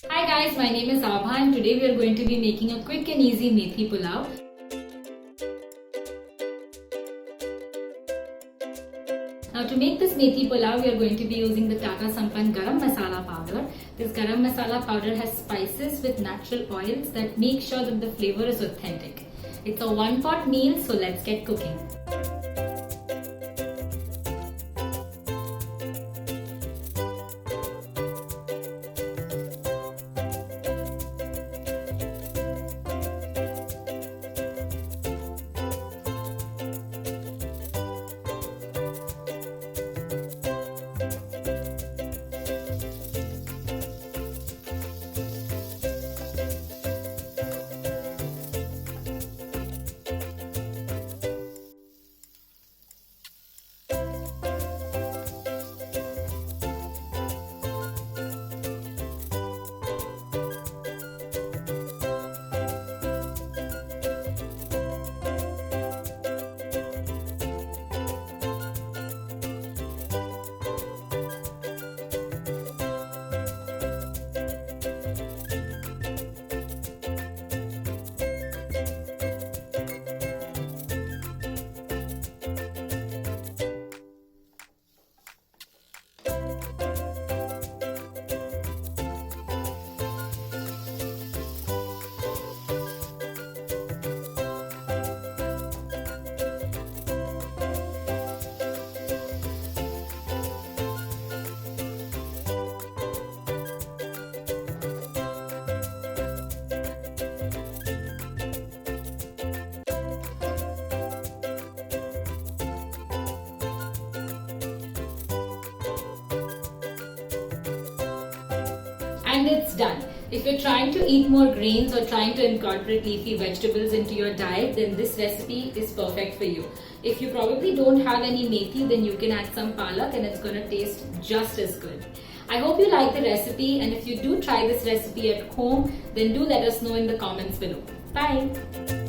Hi guys, my name is Abha and today we are going to be making a quick and easy methi pulao. Now to make this methi pulao, we are going to be using the Tata Sampann Garam Masala Powder. This Garam Masala Powder has spices with natural oils that make sure that the flavor is authentic. It's a one-pot meal, so let's get cooking. And it's done. If you're trying to eat more grains or trying to incorporate leafy vegetables into your diet, then this recipe is perfect for you. If you probably don't have any methi, then you can add some palak and it's going to taste just as good. I hope you like the recipe, and if you do try this recipe at home, then do let us know in the comments below. Bye!